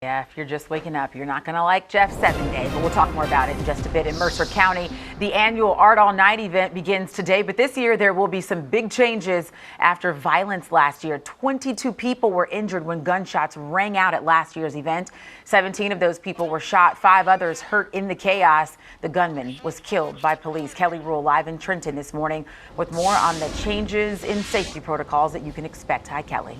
Yeah, if you're just waking up, you're not going to like Jeff's 7-day, but we'll talk more about it in just a bit. In Mercer County, the annual Art All Night event begins today, but this year there will be some big changes after violence last year. 22 people were injured when gunshots rang out at last year's event. 17 of those people were shot, 5 others hurt in the chaos. The gunman was killed by police. Kelly Rule live in Trenton this morning with more on the changes in safety protocols that you can expect. Hi, Kelly.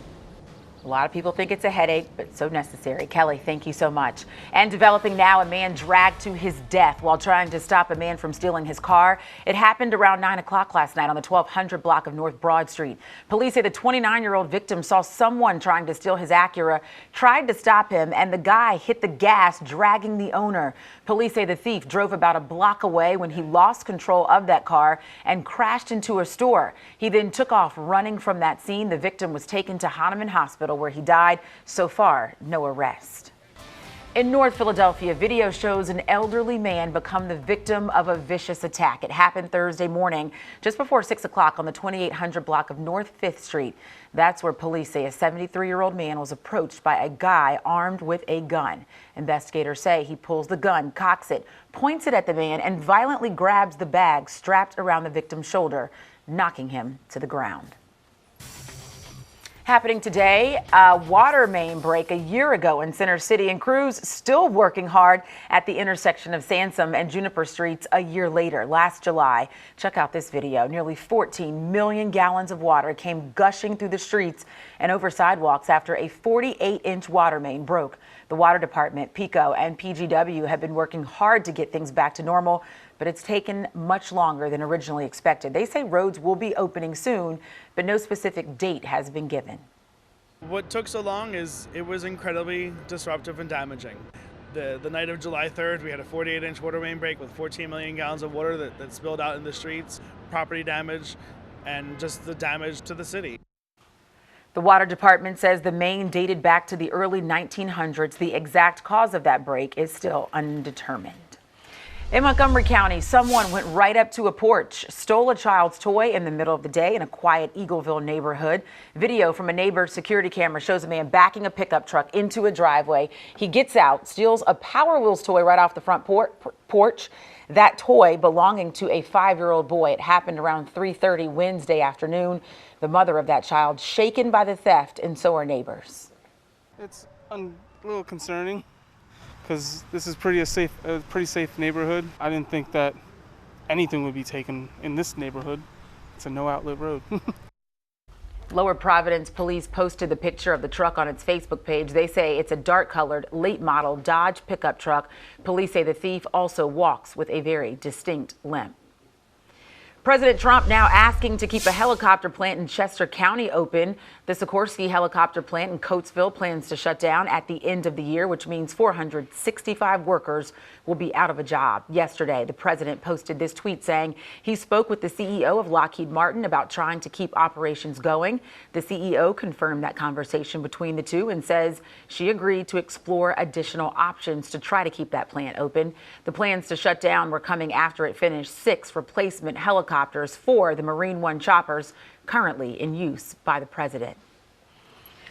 A lot of people think it's a headache, but so necessary. Kelly, thank you so much. And developing now, a man dragged to his death while trying to stop a man from stealing his car. It happened around 9 o'clock last night on the 1200 block of North Broad Street. Police say the 29-year-old victim saw someone trying to steal his Acura, tried to stop him, and the guy hit the gas, dragging the owner. Police say the thief drove about a block away when he lost control of that car and crashed into a store. He then took off running from that scene. The victim was taken to Hahnemann Hospital, where he died. So far, no arrest. In North Philadelphia, video shows an elderly man become the victim of a vicious attack. It happened Thursday morning, just before 6 o'clock on the 2800 block of North 5th Street. That's where police say a 73-year-old man was approached by a guy armed with a gun. Investigators say he pulls the gun, cocks it, points it at the man, and violently grabs the bag strapped around the victim's shoulder, knocking him to the ground. Happening today, a water main break a year ago in Center City, and crews still working hard at the intersection of Sansom and Juniper Streets a year later. Last July, check out this video. Nearly 14 million gallons of water came gushing through the streets and over sidewalks after a 48-inch water main broke. The Water Department, PECO, and PGW have been working hard to get things back to normal, but it's taken much longer than originally expected. They say roads will be opening soon, but no specific date has been given. What took so long is it was incredibly disruptive and damaging. The night of July 3rd, we had a 48-inch water main break with 14 million gallons of water that spilled out in the streets, property damage, and just the damage to the city. The Water Department says the main dated back to the early 1900s. The exact cause of that break is still undetermined. In Montgomery County, someone went right up to a porch, stole a child's toy in the middle of the day in a quiet Eagleville neighborhood. Video from a neighbor's security camera shows a man backing a pickup truck into a driveway. He gets out, steals a Power Wheels toy right off the front porch. That toy belonging to a 5-year-old boy. It happened around 3:30 Wednesday afternoon. The mother of that child shaken by the theft, and so are neighbors. It's a little concerning, because this is pretty safe neighborhood. I didn't think that anything would be taken in this neighborhood. It's a no outlet road. Lower Providence police posted the picture of the truck on its Facebook page. They say it's a dark-colored, late-model Dodge pickup truck. Police say the thief also walks with a very distinct limp. President Trump now asking to keep a helicopter plant in Chester County open. The Sikorsky helicopter plant in Coatesville plans to shut down at the end of the year, which means 465 workers will be out of a job. Yesterday, the president posted this tweet saying he spoke with the CEO of Lockheed Martin about trying to keep operations going. The CEO confirmed that conversation between the two and says she agreed to explore additional options to try to keep that plant open. The plans to shut down were coming after it finished 6 replacement helicopters for the Marine One choppers currently in use by the president.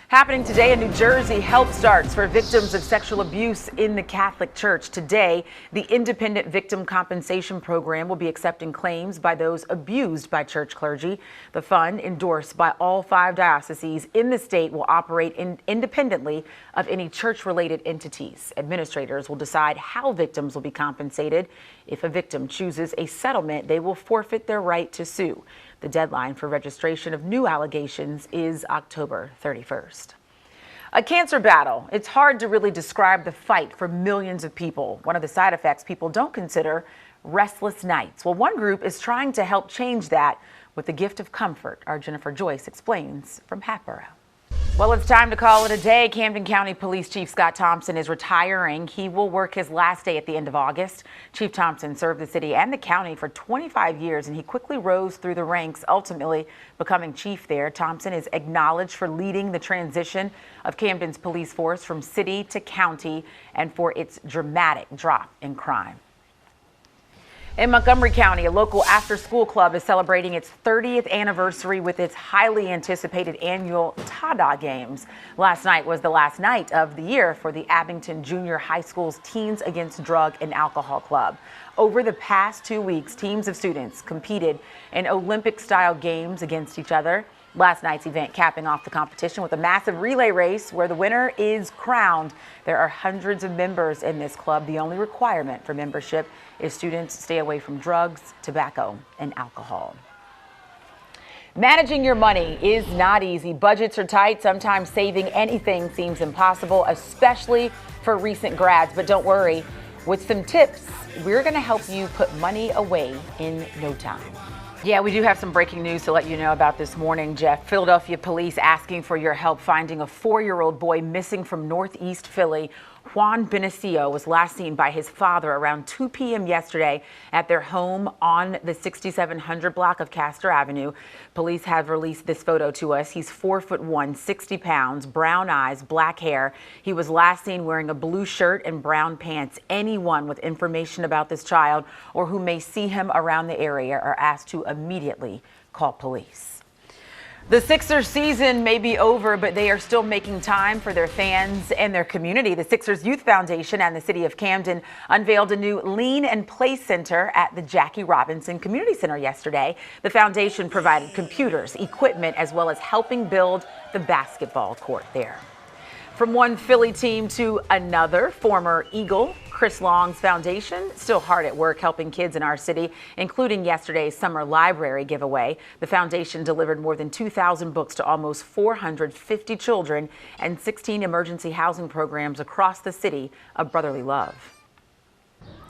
Happening today in New Jersey, help starts for victims of sexual abuse in the Catholic Church. Today, the Independent Victim Compensation Program will be accepting claims by those abused by church clergy. The fund, endorsed by all 5 dioceses in the state, will operate independently of any church-related entities. Administrators will decide how victims will be compensated. If a victim chooses a settlement, they will forfeit their right to sue. The deadline for registration of new allegations is October 31st. A cancer battle. It's hard to really describe the fight for millions of people. One of the side effects people don't consider: restless nights. Well, one group is trying to help change that with the gift of comfort. Our Jennifer Joyce explains from Hatboro. Well, it's time to call it a day. Camden County Police Chief Scott Thompson is retiring. He will work his last day at the end of August. Chief Thompson served the city and the county for 25 years, and he quickly rose through the ranks, ultimately becoming chief there. Thompson is acknowledged for leading the transition of Camden's police force from city to county and for its dramatic drop in crime. In Montgomery County, a local after-school club is celebrating its 30th anniversary with its highly anticipated annual Tada Games. Last night was the last night of the year for the Abington Junior High School's Teens Against Drug and Alcohol Club. Over the past 2 weeks, teams of students competed in Olympic-style games against each other. Last night's event capping off the competition with a massive relay race where the winner is crowned. There are hundreds of members in this club. The only requirement for membership is students stay away from drugs, tobacco, and alcohol. Managing your money is not easy. Budgets are tight. Sometimes saving anything seems impossible, especially for recent grads. But don't worry, with some tips, we're going to help you put money away in no time. Yeah, we do have some breaking news to let you know about this morning, Jeff. Philadelphia police asking for your help finding a 4-year-old boy missing from Northeast Philly. Juan Benicio was last seen by his father around 2 p.m. yesterday at their home on the 6700 block of Castor Avenue. Police have released this photo to us. He's 4'1", 60 pounds, brown eyes, black hair. He was last seen wearing a blue shirt and brown pants. Anyone with information about this child or who may see him around the area are asked to immediately call police. The Sixers season may be over, but they are still making time for their fans and their community. The Sixers Youth Foundation and the City of Camden unveiled a new Lean and Play Center at the Jackie Robinson Community Center yesterday. The foundation provided computers, equipment, as well as helping build the basketball court there. From one Philly team to another, former Eagle Chris Long's foundation still hard at work helping kids in our city, including yesterday's summer library giveaway. The foundation delivered more than 2,000 books to almost 450 children and 16 emergency housing programs across the city of brotherly love.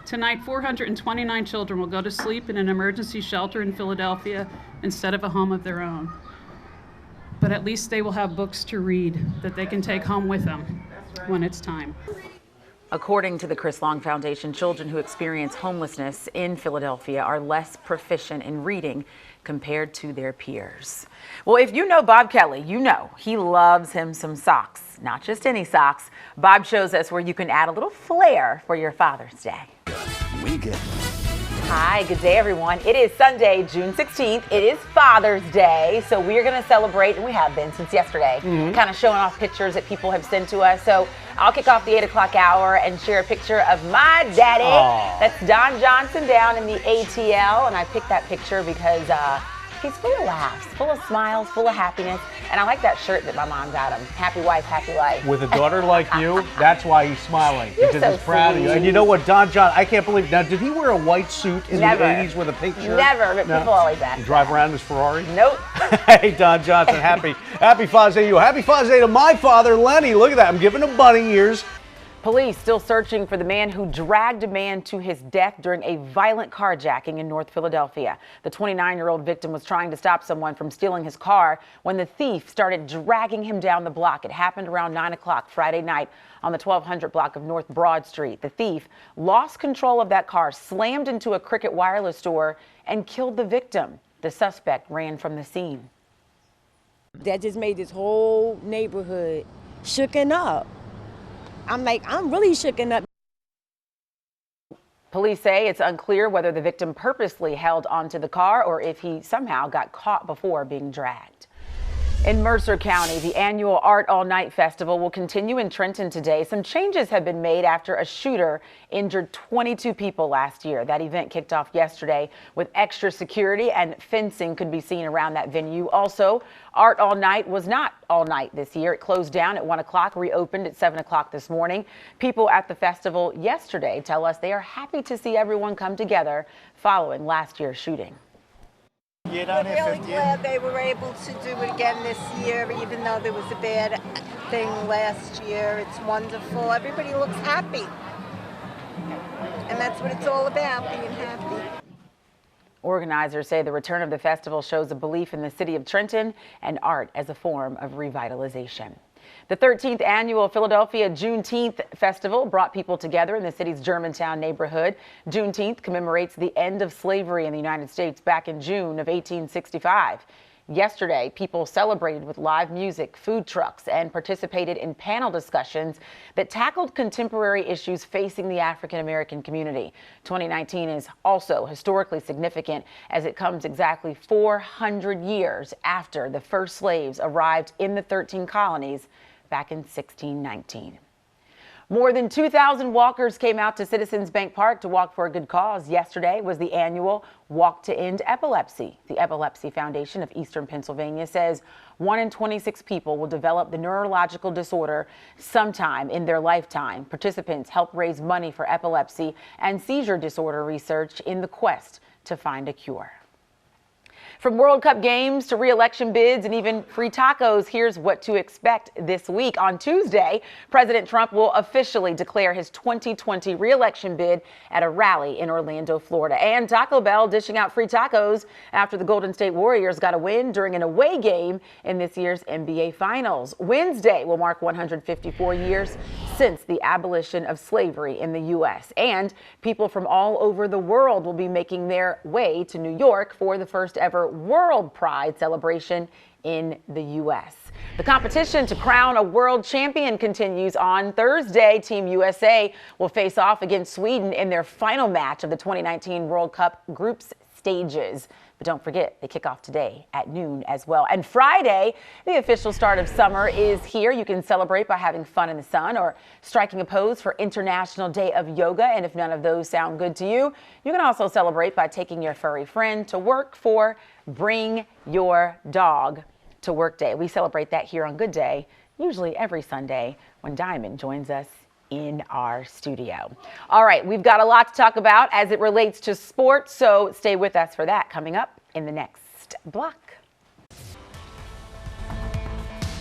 Tonight, 429 children will go to sleep in an emergency shelter in Philadelphia instead of a home of their own. But at least they will have books to read that they can take home with them when it's time. According to the Chris Long Foundation, children who experience homelessness in Philadelphia are less proficient in reading compared to their peers. Well, if you know Bob Kelly, you know he loves him some socks, not just any socks. Bob shows us where you can add a little flair for your Father's Day. Weekend. Hi, good day, everyone. It is Sunday, June 16th. It is Father's Day, so we're going to celebrate, and we have been since yesterday, kind of showing off pictures that people have sent to us. So I'll kick off the 8 o'clock hour and share a picture of my daddy. Aww. That's Don Johnson down in the ATL, and I picked that picture because he's full of laughs, full of smiles, full of happiness, and I like that shirt that my mom got him. Happy wife, happy life. With a daughter like you, that's why he's smiling. You're because so he's proud of you. sweet. And you know what, Don John, I can't believe, now did he wear a white suit in Never. the 80s with a pink shirt? Never, but people always ask. Drive around in his Ferrari? Nope. Hey, Don Johnson, happy Father's Day to you. Happy Father's Day to my father, Lenny. Look at that, I'm giving him bunny ears. Police still searching for the man who dragged a man to his death during a violent carjacking in North Philadelphia. The 29-year-old victim was trying to stop someone from stealing his car when the thief started dragging him down the block. It happened around 9 o'clock Friday night on the 1200 block of North Broad Street. The thief lost control of that car, slammed into a Cricket Wireless store, and killed the victim. The suspect ran from the scene. That just made this whole neighborhood shooken up. I'm really shooken up. Police say it's unclear whether the victim purposely held onto the car or if he somehow got caught before being dragged. In Mercer County, the annual Art All Night Festival will continue in Trenton today. Some changes have been made after a shooter injured 22 people last year. That event kicked off yesterday with extra security and fencing could be seen around that venue. Also, Art All Night was not all night this year. It closed down at 1 o'clock, reopened at 7 o'clock this morning. People at the festival yesterday tell us they are happy to see everyone come together following last year's shooting. We're really glad they were able to do it again this year, even though there was a bad thing last year. It's wonderful. Everybody looks happy. And that's what it's all about, being happy. Organizers say the return of the festival shows a belief in the city of Trenton and art as a form of revitalization. The 13th annual Philadelphia Juneteenth Festival brought people together in the city's Germantown neighborhood. Juneteenth commemorates the end of slavery in the United States back in June of 1865. Yesterday, people celebrated with live music, food trucks, and participated in panel discussions that tackled contemporary issues facing the African American community. 2019 is also historically significant as it comes exactly 400 years after the first slaves arrived in the 13 colonies back in 1619. More than 2,000 walkers came out to Citizens Bank Park to walk for a good cause. Yesterday was the annual Walk to End Epilepsy. The Epilepsy Foundation of Eastern Pennsylvania says 1 in 26 people will develop the neurological disorder sometime in their lifetime. Participants help raise money for epilepsy and seizure disorder research in the quest to find a cure. From World Cup games to re-election bids and even free tacos, here's what to expect this week. On Tuesday, President Trump will officially declare his 2020 re-election bid at a rally in Orlando, Florida. And Taco Bell dishing out free tacos after the Golden State Warriors got a win during an away game in this year's NBA Finals. Wednesday will mark 154 years since the abolition of slavery in the U.S. And people from all over the world will be making their way to New York for the first ever World Pride celebration in the U.S. The competition to crown a world champion continues. On Thursday, Team USA will face off against Sweden in their final match of the 2019 World Cup groups stages. But don't forget, they kick off today at noon as well. And Friday, the official start of summer is here. You can celebrate by having fun in the sun or striking a pose for International Day of Yoga. And if none of those sound good to you, you can also celebrate by taking your furry friend to work for Bring Your Dog to Work Day. We celebrate that here on Good Day, usually every Sunday when Diamond joins us in our studio. All right, we've got a lot to talk about as it relates to sports, so stay with us for that coming up in the next block.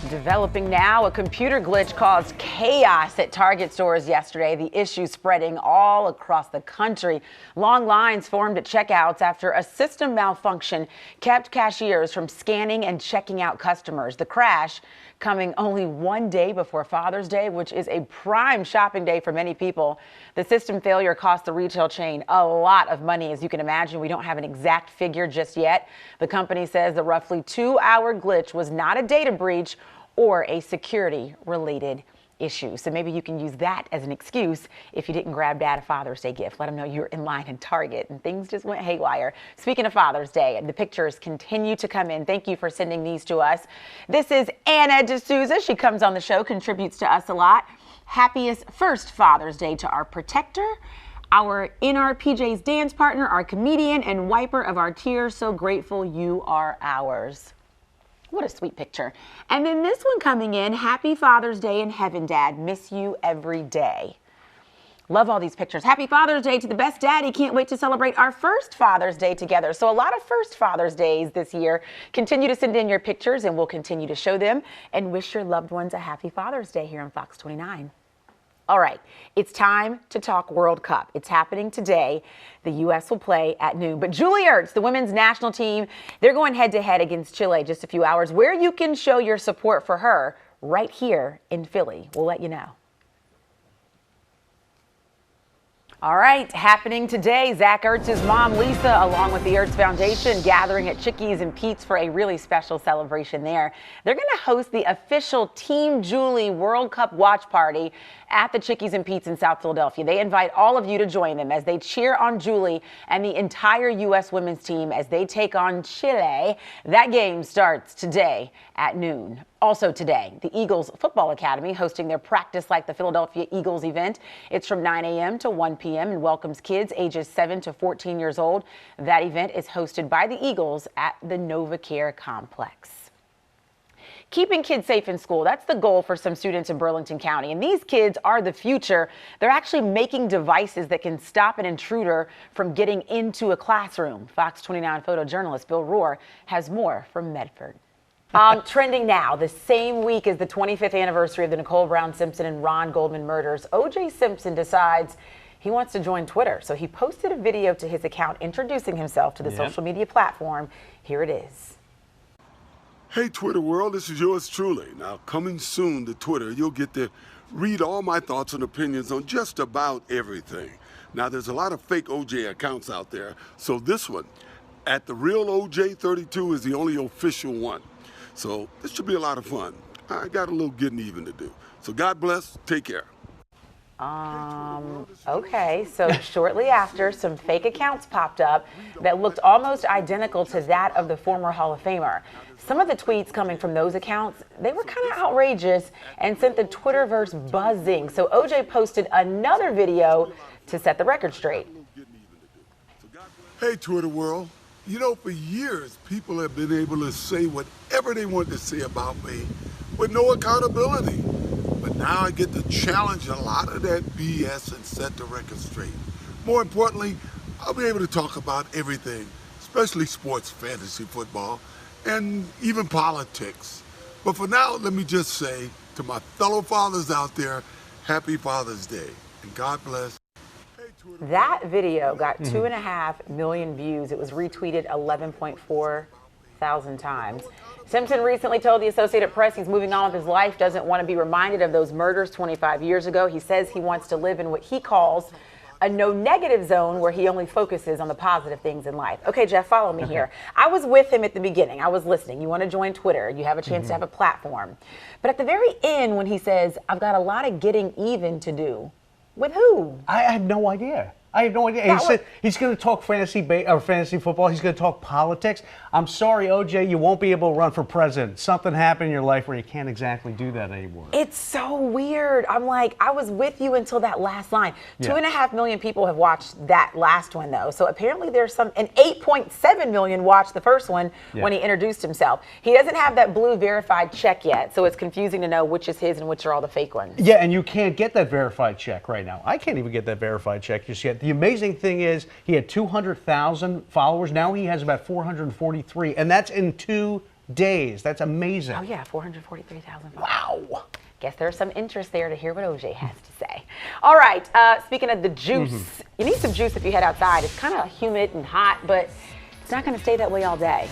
Developing now, a computer glitch caused chaos at Target stores yesterday. The issue spreading all across the country. Long lines formed at checkouts after a system malfunction kept cashiers from scanning and checking out customers. The crash coming only one day before Father's Day, which is a prime shopping day for many people. The system failure cost the retail chain a lot of money, as you can imagine. We don't have an exact figure just yet. The company says the roughly 2-hour glitch was not a data breach or a security-related issue. So maybe you can use that as an excuse if you didn't grab Dad a Father's Day gift. Let him know you're in line in Target and things just went haywire. Speaking of Father's Day, the pictures continue to come in. Thank you for sending these to us. This is Anna D'Souza. She comes on the show, contributes to us a lot. Happiest first Father's Day to our protector, our In Our PJs dance partner, our comedian, and wiper of our tears. So grateful you are ours. What a sweet picture. And then this one coming in, Happy Father's Day in heaven, Dad. Miss you every day. Love all these pictures. Happy Father's Day to the best daddy. Can't wait to celebrate our first Father's Day together. So a lot of first Father's Days this year. Continue to send in your pictures and we'll continue to show them and wish your loved ones a happy Father's Day here on Fox 29. All right, it's time to talk World Cup. It's happening today. The U.S. will play at noon. But Julie Ertz, the women's national team, they're going head-to-head against Chile just a few hours. Where you can show your support for her right here in Philly. We'll let you know. All right, happening today, Zach Ertz's mom, Lisa, along with the Ertz Foundation, gathering at Chickies and Pete's for a really special celebration there. They're going to host the official Team Julie World Cup watch party at the Chickies and Pete's in South Philadelphia. They invite all of you to join them as they cheer on Julie and the entire U.S. women's team as they take on Chile. That game starts today at noon. Also today, the Eagles Football Academy hosting their Practice Like the Philadelphia Eagles event. It's from 9 a.m. to 1 p.m. and welcomes kids ages 7 to 14 years old. That event is hosted by the Eagles at the NovaCare complex. Keeping kids safe in school, that's the goal for some students in Burlington County. And these kids are the future. They're actually making devices that can stop an intruder from getting into a classroom. Fox 29 photojournalist Bill Rohr has more from Medford. Trending now, the same week as the 25th anniversary of the Nicole Brown Simpson and Ron Goldman murders, O.J. Simpson decides he wants to join Twitter. So he posted a video to his account introducing himself to the social media platform. Here it is. Hey, Twitter world, this is yours truly. Now, coming soon to Twitter, you'll get to read all my thoughts and opinions on just about everything. Now, there's a lot of fake OJ accounts out there, so this one, at the real OJ32 is the only official one. So this should be a lot of fun. I got a little getting even to do. So God bless. Take care. Okay, so shortly after, some fake accounts popped up that looked almost identical to that of the former Hall of Famer. Some of the tweets coming from those accounts, they were kind of outrageous and sent the Twitterverse buzzing. So OJ posted another video to set the record straight. Hey, Twitter world. You know, for years, people have been able to say whatever they want to say about me with no accountability. But now I get to challenge a lot of that BS and set the record straight. More importantly, I'll be able to talk about everything, especially sports, fantasy football, and even politics. But for now, let me just say to my fellow fathers out there, happy Father's Day, and God bless. That video got 2.5 million views. It was retweeted 11.4 thousand times. Simpson recently told the Associated Press he's moving on with his life, doesn't want to be reminded of those murders 25 years ago. He says he wants to live in what he calls a no negative zone where he only focuses on the positive things in life. Okay, Jeff, follow me here. I was with him at the beginning. I was listening. You want to join Twitter. You have a chance to have a platform. But at the very end, when he says, I've got a lot of getting even to do, with who? I have no idea. I have no idea. He said he's going to talk fantasy football. He's going to talk politics. I'm sorry, OJ, you won't be able to run for president. Something happened in your life where you can't exactly do that anymore. It's so weird. I'm like, I was with you until that last line. Yeah. 2.5 million people have watched that last one, though. So apparently there's some, and 8.7 million watched the first one when he introduced himself. He doesn't have that blue verified check yet, so it's confusing to know which is his and which are all the fake ones. Yeah, and you can't get that verified check right now. I can't even get that verified check just yet. The amazing thing is he had 200,000 followers. Now he has about 443, and that's in 2 days. That's amazing. Oh, yeah, 443,000 followers. Wow. Guess there's some interest there to hear what OJ has to say. All right, speaking of the juice, you need some juice if you head outside. It's kind of humid and hot, but it's not going to stay that way all day.